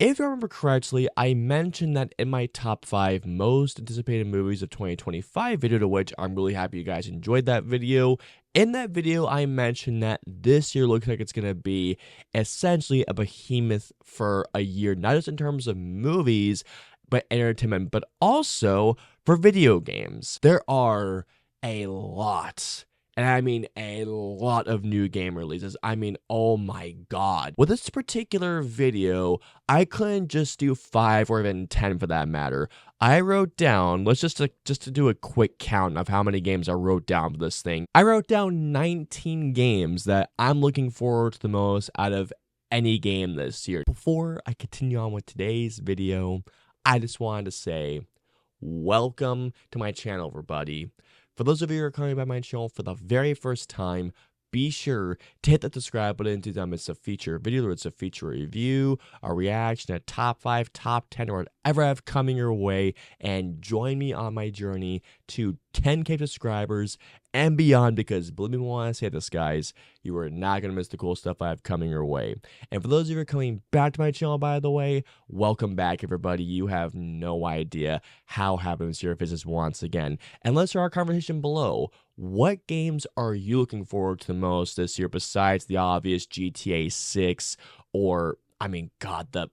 If I remember correctly, I mentioned that in my top 5 most anticipated movies of 2025 video, to which I'm really happy you guys enjoyed that video. In that video, I mentioned that this year looks like it's going to be essentially a behemoth for a year, not just in terms of movies, but entertainment, but also for video games. There are a lot, and I mean a lot of new game releases. I mean, oh my god. With this particular video, I couldn't just do 5 or even 10 for that matter. I wrote down, let's just to do a quick count of how many games I wrote down for this thing. I wrote down 19 games that I'm looking forward to the most out of any game this year. Before I continue on with today's video, I just wanted to say, welcome to my channel, everybody. For those of you who are coming by my channel for the very first time, be sure to hit that subscribe button to not miss a feature video, or it's a feature review, a reaction, a top 5, top 10, or whatever I have coming your way, and join me on my journey to 10K subscribers and beyond, because believe me when I say this, guys, you are not going to miss the cool stuff I have coming your way. And for those of you who are coming back to my channel, by the way, welcome back, everybody. You have no idea how happy this year is once again. And let's start our conversation below. What games are you looking forward to the most this year besides the obvious GTA 6 or, I mean, God, the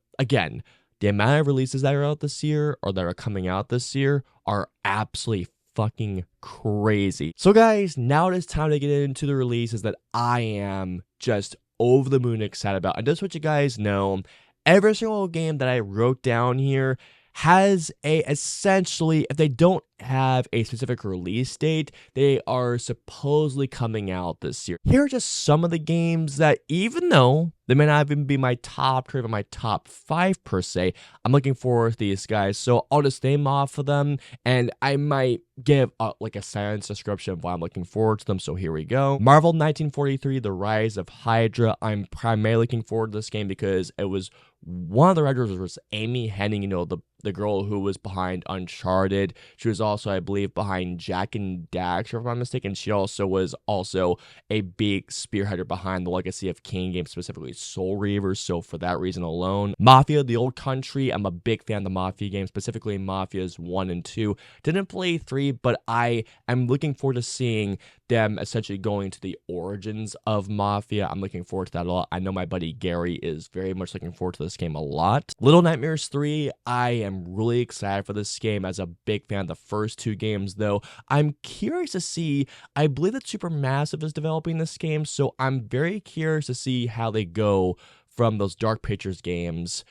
amount of releases that are out this year or that are coming out this year are absolutely fucking crazy. So guys, now it is time to get into the releases that I am just over the moon excited about. And just what you guys know, every single game that I wrote down here has essentially, if they don't have a specific release date, they are supposedly coming out this year. Here are just some of the games that, even though they may not even be my top 3 or my top 5 per se, I'm looking forward to these guys. So I'll just name off of them, and I might give like a sentence description of why I'm looking forward to them. So here we go. Marvel 1943, The Rise of Hydra. I'm primarily looking forward to this game because it was one of the writers was Amy Hennig, you know, the girl who was behind Uncharted. She was also, I believe, behind Jack and Daxter, if I'm not mistaken. She also was a big spearheader behind the Legacy of Kain game, specifically Soul Reaver. So for that reason alone, Mafia: The Old Country. I'm a big fan of the Mafia games, specifically Mafia's 1 and 2. Didn't play 3, but I am looking forward to seeing them essentially going to the origins of Mafia. I'm looking forward to that a lot. I know my buddy Gary is very much looking forward to this game a lot. Little Nightmares 3, I am really excited for this game as a big fan of the first 2 games, though. I'm curious to see, I believe that Supermassive is developing this game, so I'm very curious to see how they go from those Dark Pictures games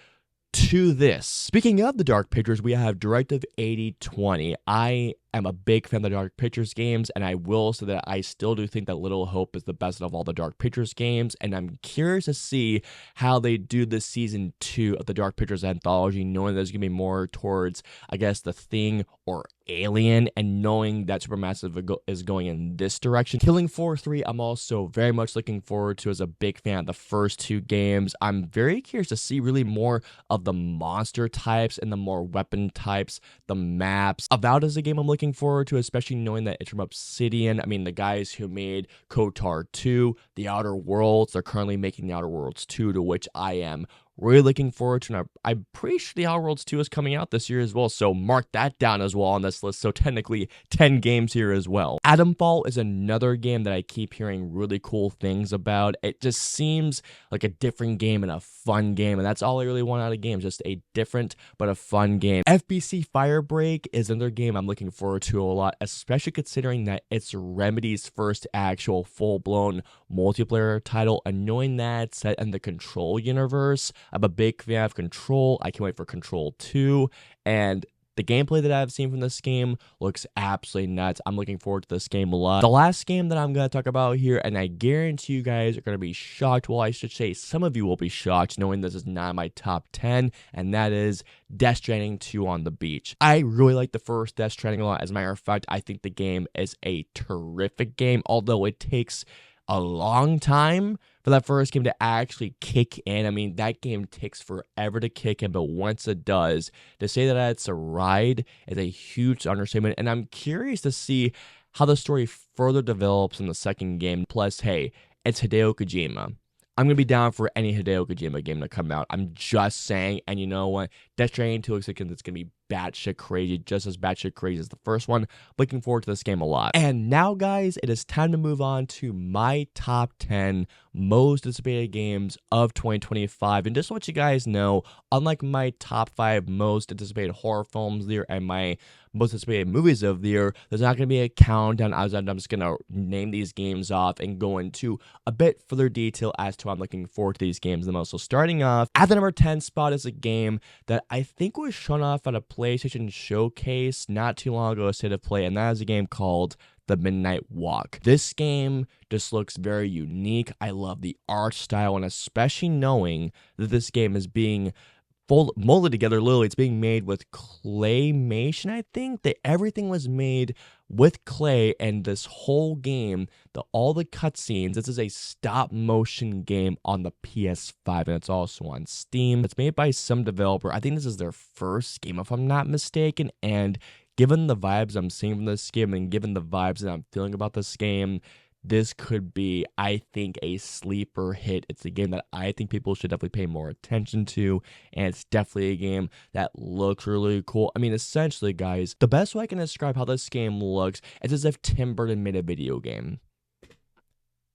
to this. Speaking of the Dark Pictures, we have Directive 8020. I am a big fan of the Dark Pictures games, and I will say that I still do think that Little Hope is the best of all the Dark Pictures games, and I'm curious to see how they do this season 2 of the Dark Pictures anthology, knowing there's going to be more towards, I guess, The Thing or Alien, and knowing that Supermassive is going in this direction. Killing Floor 3, I'm also very much looking forward to as a big fan of the first 2 games. I'm very curious to see really more of the monster types and the more weapon types, the maps. Avowed is a game I'm looking forward to, especially knowing that it's from Obsidian. I mean, the guys who made KOTOR 2, The Outer Worlds, they're currently making The Outer Worlds 2, to which I am really looking forward to, and I'm pretty sure The Outer Worlds 2 is coming out this year as well, so mark that down as well on this list. So technically 10 games here as well. Atomfall is another game that I keep hearing really cool things about. It just seems like a different game and a fun game, and that's all I really want out of games, just a different but a fun game. FBC Firebreak is another game I'm looking forward to a lot, especially considering that it's Remedy's first actual full-blown multiplayer title, and knowing that it's set in the Control universe. I'm a big fan of Control. I can't wait for Control 2, and the gameplay that I've seen from this game looks absolutely nuts. I'm looking forward to this game a lot. The last game that I'm going to talk about here, and I guarantee you guys are going to be shocked, well, I should say some of you will be shocked knowing this is not my top 10, and that is Death Stranding 2 on the Beach. I really like the first Death Stranding a lot. As a matter of fact, I think the game is a terrific game, although it takes a long time for that first game to actually kick in. I mean, that game takes forever to kick in, but once it does, to say that it's a ride is a huge understatement, and I'm curious to see how the story further develops in the second game. Plus, hey, it's Hideo Kojima. I'm gonna be down for any Hideo Kojima game to come out. I'm just saying. And you know what? Death Stranding 2 looks like it's gonna be batshit crazy, just as batshit crazy as the first one. Looking forward to this game a lot. And now, guys, it is time to move on to my top 10 most anticipated games of 2025. And just to let you guys know, unlike my top 5 most anticipated horror films of the year and my most anticipated movies of the year, there's not going to be a countdown. I'm just going to name these games off and go into a bit further detail as to why I'm looking forward to these games the most. So starting off, at the number 10 spot is a game that I think was shown off at a PlayStation showcase not too long ago, a state of play, and that is a game called The Midnight Walk. This game just looks very unique. I love the art style, and especially knowing that this game is being molded together. Literally, it's being made with claymation. I think that everything was made with clay, and this whole game, all the cutscenes, this is a stop motion game on the PS5, and it's also on Steam. It's made by some developer. I think this is their first game, if I'm not mistaken, and given the vibes I'm seeing from this game and given the vibes that I'm feeling about this game, this could be, I think, a sleeper hit. It's a game that I think people should definitely pay more attention to, and it's definitely a game that looks really cool. I mean, essentially, guys, the best way I can describe how this game looks is as if Tim Burton made a video game.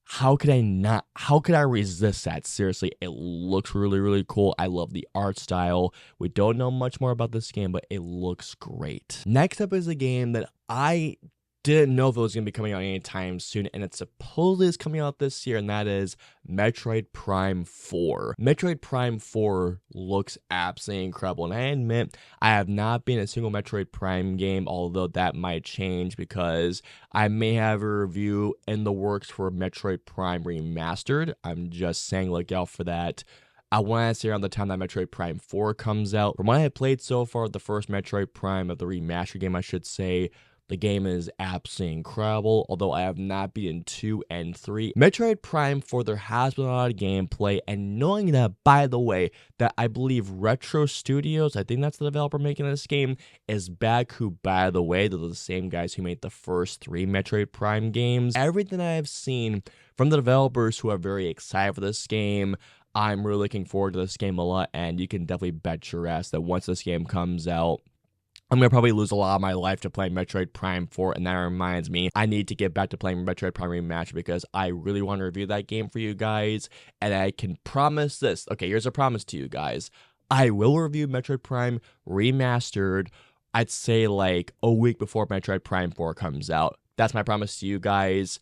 How could I resist that? Seriously, it looks really, really cool. I love the art style. We don't know much more about this game, but it looks great. Next up is a game that I didn't know if it was going to be coming out anytime soon, and it supposedly is coming out this year, and that is Metroid Prime 4. Metroid Prime 4 looks absolutely incredible, and I admit I have not been in a single Metroid Prime game, although that might change because I may have a review in the works for Metroid Prime Remastered. I'm just saying, look out for that. I want to say around the time that Metroid Prime 4 comes out. From what I have played so far, the first Metroid Prime of the remastered game, I should say, the game is absolutely incredible, although I have not beaten 2 and 3. Metroid Prime 4, there has been a lot of gameplay, and knowing that, by the way, that I believe Retro Studios, I think that's the developer making this game, is back, who, by the way, they're the same guys who made the first 3 Metroid Prime games. Everything I have seen from the developers who are very excited for this game, I'm really looking forward to this game a lot, and you can definitely bet your ass that once this game comes out, I'm going to probably lose a lot of my life to playing Metroid Prime 4, and that reminds me, I need to get back to playing Metroid Prime Remastered because I really want to review that game for you guys, and I can promise this. Okay, here's a promise to you guys. I will review Metroid Prime Remastered, I'd say like a week before Metroid Prime 4 comes out. That's my promise to you guys.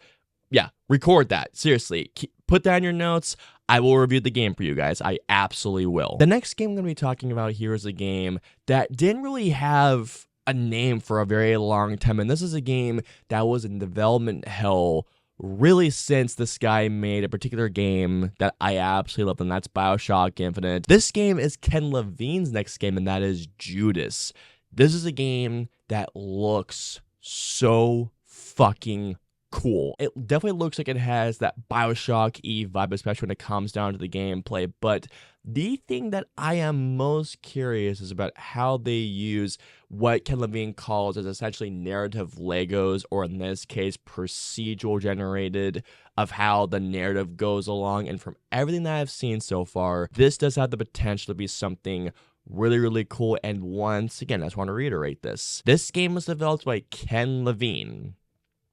Yeah, record that. Seriously, put that in your notes. I will review the game for you guys. I absolutely will. The next game I'm going to be talking about here is a game that didn't really have a name for a very long time. And this is a game that was in development hell really since this guy made a particular game that I absolutely love, and that's BioShock Infinite. This game is Ken Levine's next game, and that is Judas. This is a game that looks so fucking cool. It definitely looks like it has that BioShock-y vibe, especially when it comes down to the gameplay, but the thing that I am most curious is about how they use what Ken Levine calls as essentially narrative Legos, or in this case, procedural generated, of how the narrative goes along. And from everything that I've seen so far, this does have the potential to be something really, really cool. And once again, I just want to reiterate this. This game was developed by Ken Levine.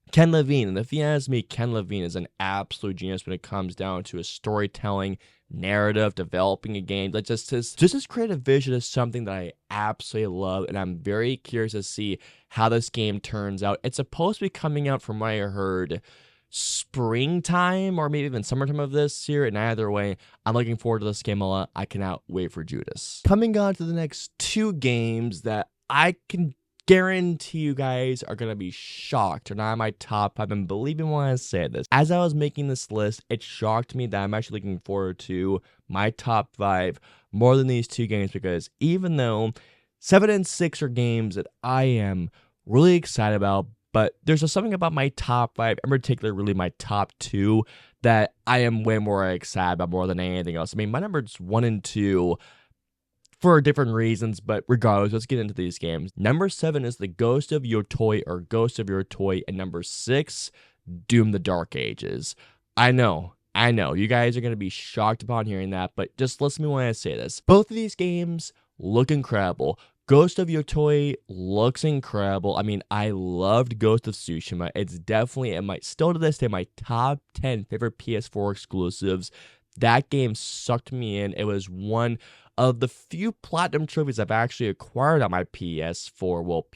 Ken Levine, and if you ask me, Ken Levine is an absolute genius when it comes down to his storytelling, narrative, developing a game. Like just his creative vision is something that I absolutely love, and I'm very curious to see how this game turns out. It's supposed to be coming out, from what I heard, springtime or maybe even summertime of this year, and either way, I'm looking forward to this game a lot. I cannot wait for Judas. Coming on to the next 2 games that I can guarantee you guys are going to be shocked. They're not in my top 5, and believe me when I say this. As I was making this list, it shocked me that I'm actually looking forward to my top 5 more than these 2 games, because even though 7 and 6 are games that I am really excited about, but there's just something about my top 5, in particular really my top 2, that I am way more excited about more than anything else. I mean, my numbers 1 and 2 for different reasons, but regardless, let's get into these games. Number 7 is The Ghost of Your Toy, or Ghost of Your Toy, and number 6, Doom the Dark Ages. I know, I know, you guys are going to be shocked upon hearing that, but just listen to me when I say this. Both of these games look incredible. Ghost of Yotoi looks incredible. I mean, I loved Ghost of Tsushima. It's definitely, still to this day, my top 10 favorite PS4 exclusives. That game sucked me in. It was one of the few platinum trophies I've actually acquired on my PS4. Well,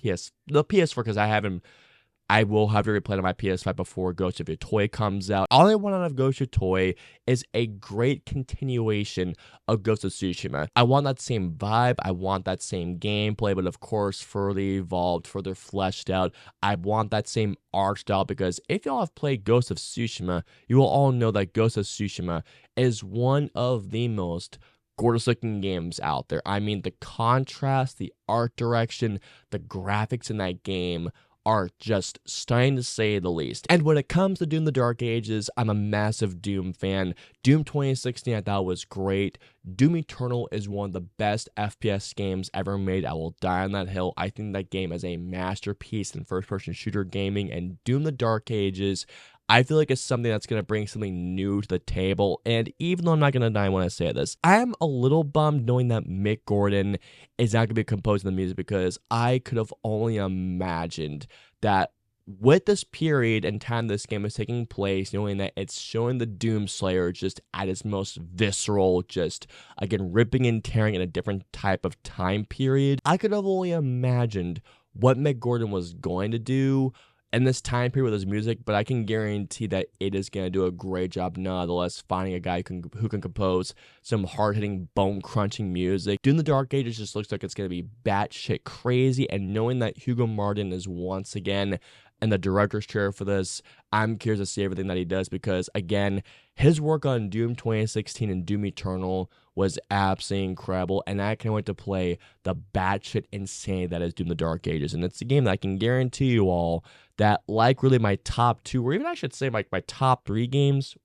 the PS4, because I will have to replay it on my PS5 before Ghost of Yotoi comes out. All I want out of Ghost of Yotoi is a great continuation of Ghost of Tsushima. I want that same vibe. I want that same gameplay, but of course, further evolved, further fleshed out. I want that same art style, because if y'all have played Ghost of Tsushima, you will all know that Ghost of Tsushima is one of the most gorgeous looking games out there. I mean, the contrast, the art direction, the graphics in that game are just stunning to say the least. And when it comes to Doom the Dark Ages, I'm a massive Doom fan. Doom 2016 I thought was great. Doom Eternal is one of the best FPS games ever made. I will die on that hill. I think that game is a masterpiece in first-person shooter gaming, and Doom the Dark Ages, I feel like it's something that's going to bring something new to the table. And even though I'm not going to die when I say this, I'm a little bummed knowing that Mick Gordon is not going to be composing the music, because I could have only imagined that with this period and time this game is taking place, knowing that it's showing the Doom Slayer just at its most visceral, just again ripping and tearing in a different type of time period, I could have only imagined what Mick Gordon was going to do in this time period with his music, but I can guarantee that it is going to do a great job nonetheless, finding a guy who can compose some hard-hitting, bone-crunching music. Doom the Dark Ages just looks like it's going to be batshit crazy, and knowing that Hugo Martin is once again in the director's chair for this, I'm curious to see everything that he does, because, again, his work on Doom 2016 and Doom Eternal was absolutely incredible, and I can't wait to play the batshit insane that is Doom the Dark Ages. And it's a game that I can guarantee you all that, like really my top 2, or even I should say like my top 3 games,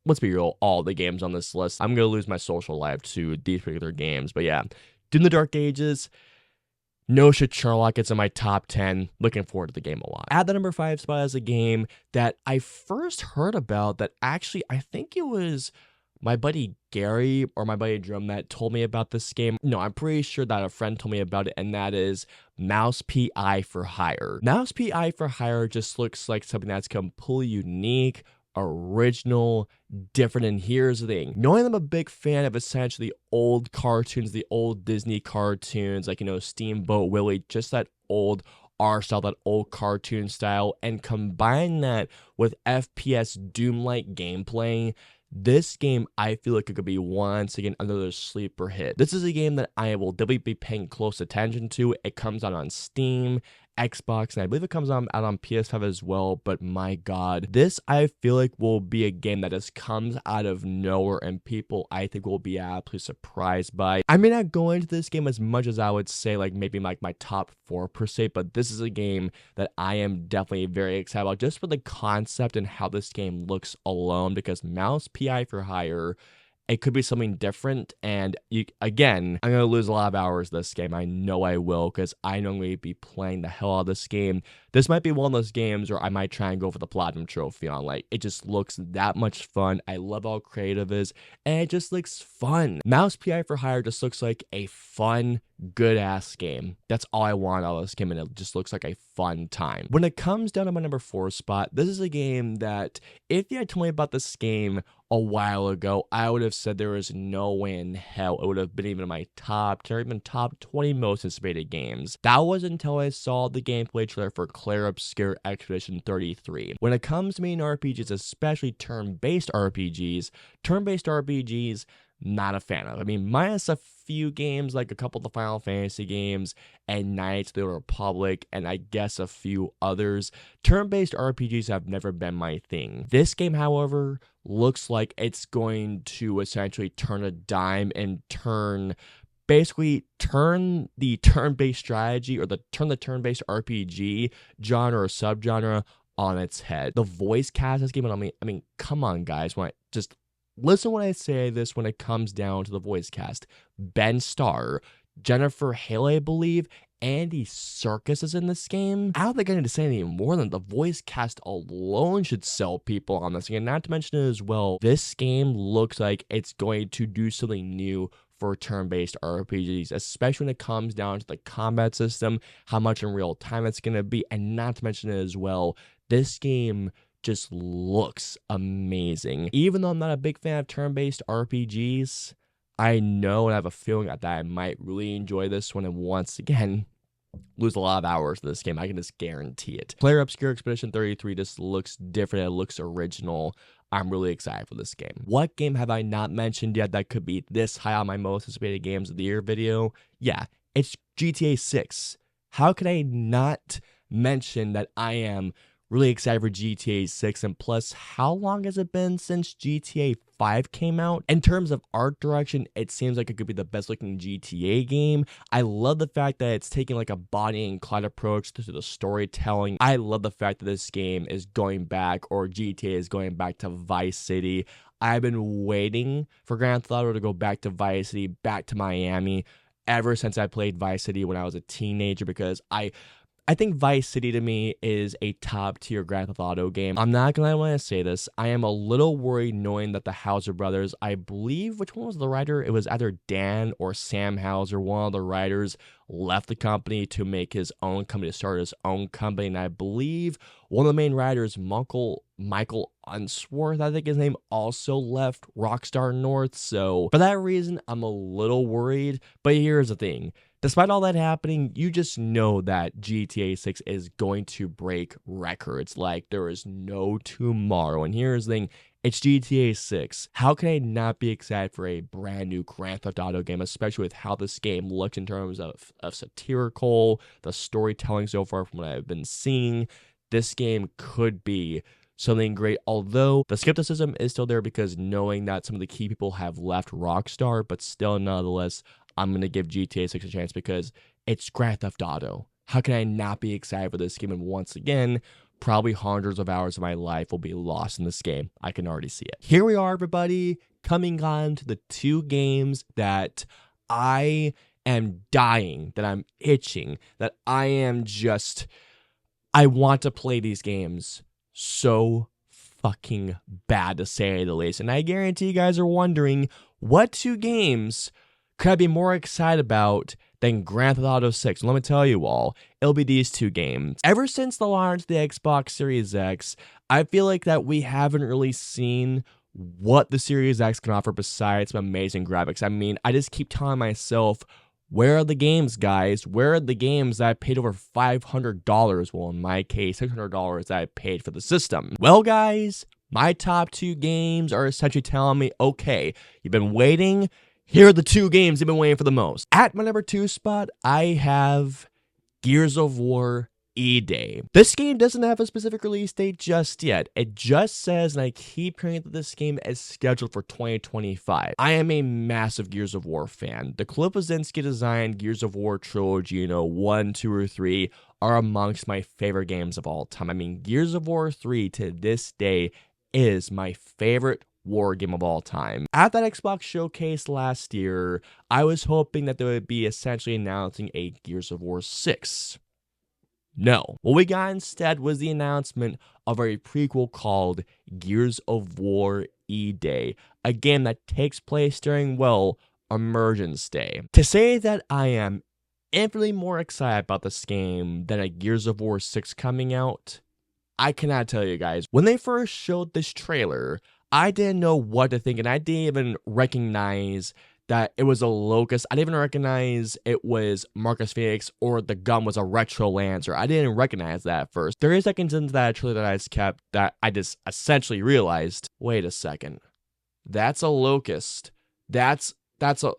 let's be real, all the games on this list, I'm going to lose my social life to these particular games. But yeah, Doom the Dark Ages, no shit, Sherlock, it's in my top 10. Looking forward to the game a lot. At the number 5 spot is a game that I first heard about that actually, I think it was my buddy Gary or my buddy Drum that told me about this game. No, I'm pretty sure that a friend told me about it, and that is Mouse PI for Hire. Mouse PI for Hire just looks like something that's completely unique, original, different, and here's the thing. Knowing I'm a big fan of essentially old cartoons, the old Disney cartoons, like, Steamboat Willie, just that old art style, that old cartoon style, and combine that with FPS Doom-like gameplay, this game, I feel like it could be once again another sleeper hit. This is a game that I will definitely be paying close attention to. It comes out on Steam, Xbox, and I believe it comes out on PS5 as well, but my god, this I feel like will be a game that just comes out of nowhere, and people I think will be absolutely surprised by. I may not go into this game as much as I would say like maybe like my top 4 per se, but this is a game that I am definitely very excited about just for the concept and how this game looks alone, because Mouse PI for Hire, it could be something different, and again, I'm going to lose a lot of hours this game. I know I will, because I know I'm going to be playing the hell out of this game. This might be one of those games where I might try and go for the Platinum Trophy on. Like, it just looks that much fun. I love how creative it is, and it just looks fun. Mouse PI for Hire just looks like a fun, good-ass game. That's all I want out of this game, and it just looks like a fun time. When it comes down to my number 4 spot, this is a game that, if you had told me about this game a while ago, I would have said there was no way in hell it would have been even in my top 10 or even top 20 most anticipated games. That was until I saw the gameplay trailer for Clair Obscur Expedition 33. When it comes to main RPGs, especially turn-based RPGs, not a fan of. I mean, minus a few games, like a couple of the Final Fantasy games, and Knights of the Old Republic, and I guess a few others, turn-based RPGs have never been my thing. This game, however, looks like it's going to essentially turn a dime and basically turn the turn-based strategy or turn the turn-based RPG genre or subgenre on its head. The voice cast this game, I mean, come on, guys, listen when I say this when it comes down to the voice cast. Ben Starr, Jennifer Hale, I believe, Andy Serkis is in this game. I don't think I need to say any more than the voice cast alone should sell people on this game. Not to mention as well, this game looks like it's going to do something new for turn-based RPGs, especially when it comes down to the combat system, how much in real time it's going to be, and not to mention as well, this game just looks amazing. Even though I'm not a big fan of turn-based RPGs, I know and I have a feeling that I might really enjoy this one, and once again, lose a lot of hours to this game. I can just guarantee it. Player Obscure Expedition 33 just looks different. It looks original. I'm really excited for this game. What game have I not mentioned yet that could be this high on my most anticipated games of the year video? Yeah, it's GTA 6. How could I not mention that I am really excited for GTA 6, and plus, how long has it been since GTA 5 came out? In terms of art direction, it seems like it could be the best looking GTA game. I love the fact that it's taking like a Bonnie and Clyde approach to the storytelling. I love the fact that this game is going back, or GTA is going back to Vice City. I've been waiting for Grand Theft Auto to go back to Vice City, back to Miami, ever since I played Vice City when I was a teenager, because I think Vice City to me is a top tier Grand Theft Auto game. I'm not gonna lie when I say this. I am a little worried knowing that the Hauser brothers, I believe, which one was the writer? It was either Dan or Sam Hauser, one of the writers, left the company to make his own company, to start his own company. And I believe one of the main writers, Michael Unsworth, I think his name, also left Rockstar North. So for that reason, I'm a little worried. But here's the thing. Despite all that happening, you just know that GTA 6 is going to break records like there is no tomorrow. And here's the thing, it's GTA 6. How can I not be excited for a brand new Grand Theft Auto game, especially with how this game looks in terms of satirical, the storytelling so far from what I've been seeing? This game could be something great, although the skepticism is still there because knowing that some of the key people have left Rockstar, but still nonetheless, I'm going to give GTA 6 a chance because it's Grand Theft Auto. How can I not be excited for this game? And once again, probably hundreds of hours of my life will be lost in this game. I can already see it. Here we are, everybody, coming on to the two games that I am dying, that I'm itching, that I want to play these games so fucking bad, to say the least. And I guarantee you guys are wondering, what two games could I be more excited about than Grand Theft Auto 6? Let me tell you all, it'll be these two games. Ever since the launch of the Xbox Series X, I feel like that we haven't really seen what the Series X can offer besides some amazing graphics. I mean, I just keep telling myself, where are the games, guys? Where are the games that I paid over $500? Well, in my case, $600 that I paid for the system. Well, guys, my top two games are essentially telling me, okay, you've been waiting. Here are the two games you've been waiting for the most. At my number 2 spot, I have Gears of War E-Day. This game doesn't have a specific release date just yet. It just says, and I keep hearing that this game is scheduled for 2025. I am a massive Gears of War fan. The Cliff Bleszinski designed Gears of War trilogy, 1, 2, or 3, are amongst my favorite games of all time. I mean, Gears of War 3 to this day is my favorite war game of all time. At that Xbox showcase last year, I was hoping that they would be essentially announcing a Gears of War 6. No. What we got instead was the announcement of a prequel called Gears of War E-Day, a game that takes place during, Emergence Day. To say that I am infinitely more excited about this game than a Gears of War 6 coming out, I cannot tell you guys. When they first showed this trailer, I didn't know what to think, and I didn't even recognize that it was a Locust. I didn't even recognize it was Marcus Phoenix or the gun was a Retro Lancer. I didn't recognize that at first. 30 seconds into that trailer that I just kept, that I just essentially realized, wait a second, that's a Locust. That's a,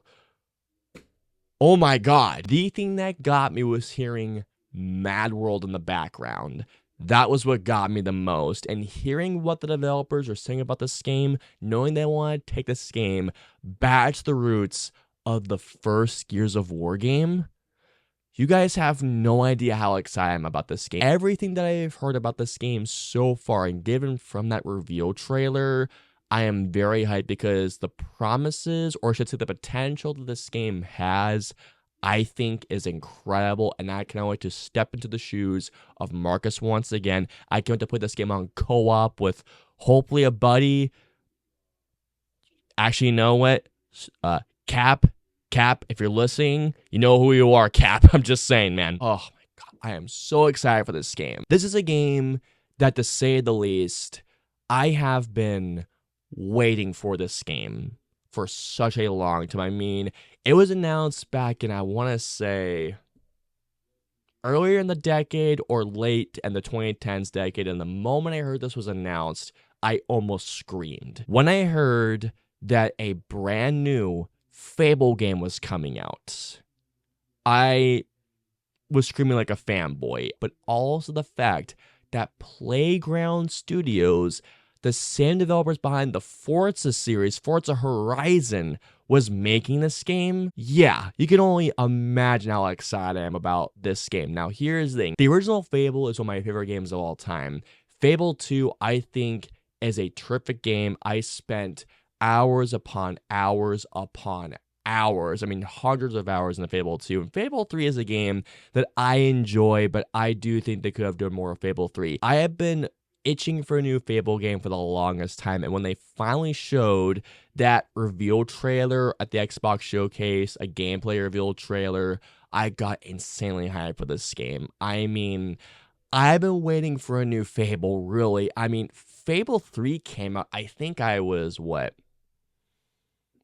oh my god. The thing that got me was hearing Mad World in the background. That was what got me the most, and hearing what the developers are saying about this game, knowing they want to take this game back to the roots of the first Gears of War game, you guys have no idea how excited I am about this game. Everything that I've heard about this game so far, and given from that reveal trailer, I am very hyped because the promises, or I should say the potential that this game has, I think is incredible, and I cannot wait to step into the shoes of Marcus once again. I can't wait to play this game on co-op with hopefully a buddy. Actually, you know what? Cap, if you're listening, you know who you are, Cap. I'm just saying, man. Oh my God, I am so excited for this game. This is a game that, to say the least, I have been waiting for this game for such a long time. I mean, it was announced back in, I want to say, earlier in the decade or late in the 2010s decade. And the moment I heard this was announced, I almost screamed. When I heard that a brand new Fable game was coming out, I was screaming like a fanboy. But also the fact that Playground Studios, the same developers behind the Forza series, Forza Horizon, was making this game. Yeah, you can only imagine how excited I am about this game. Now, here's the thing. The original Fable is one of my favorite games of all time. Fable 2, I think, is a terrific game. I spent hours upon hours upon hours. I mean, hundreds of hours in the Fable 2. And Fable 3 is a game that I enjoy, but I do think they could have done more of Fable 3. I have been itching for a new Fable game for the longest time, and when they finally showed that reveal trailer at the Xbox showcase, a gameplay reveal trailer, I got insanely hyped for this game. I mean, I've been waiting for a new Fable, really. I mean, Fable 3 came out, I think I was,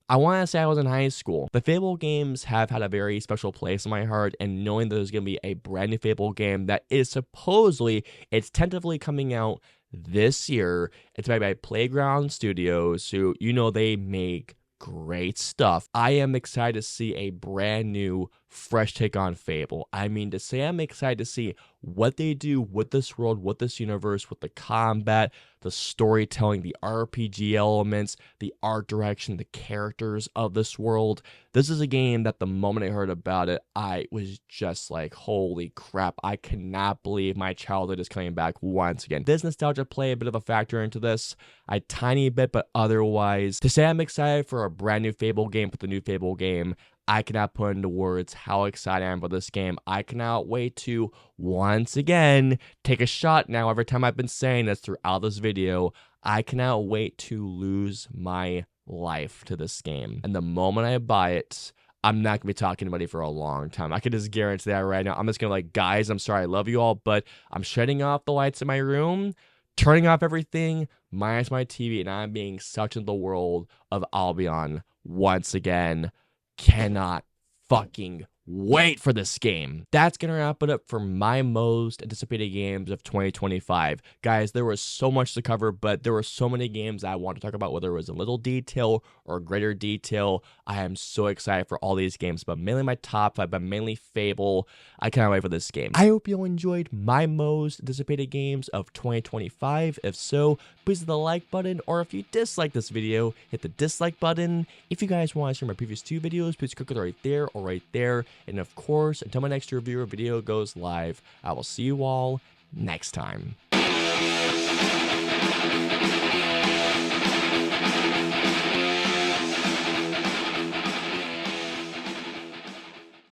I want to say I was in high school. The Fable games have had a very special place in my heart, and knowing that there's going to be a brand new Fable game that is supposedly, it's tentatively coming out this year. It's made by Playground Studios, who, you know, they make great stuff. I am excited to see a brand new, fresh take on Fable. I mean, to say I'm excited to see what they do with this world, with this universe, with the combat, the storytelling, the RPG elements, the art direction, the characters of this world. This is a game that the moment I heard about it, I was just like, holy crap, I cannot believe my childhood is coming back once again. Does nostalgia play a bit of a factor into this? A tiny bit, but otherwise, to say I'm excited for a brand new Fable game with the new Fable game, I cannot put into words how excited I am for this game. I cannot wait to, once again, take a shot now. Every time I've been saying this throughout this video, I cannot wait to lose my life to this game. And the moment I buy it, I'm not going to be talking to anybody for a long time. I can just guarantee that right now. I'm just going to like, guys, I'm sorry, I love you all, but I'm shutting off the lights in my room, turning off everything, minus my TV, and I'm being sucked into the world of Albion once again. Cannot fucking wait for this game. That's gonna wrap it up for my most anticipated games of 2025. Guys, there was so much to cover, but there were so many games I want to talk about, whether it was in little detail or greater detail. I am so excited for all these games, but mainly my top 5, but mainly Fable. I cannot wait for this game. I hope you all enjoyed my most anticipated games of 2025. If so, please hit the like button, or if you dislike this video, hit the dislike button. If you guys want to see my previous 2 videos, please click it right there or right there. And of course, until my next review or video goes live, I will see you all next time.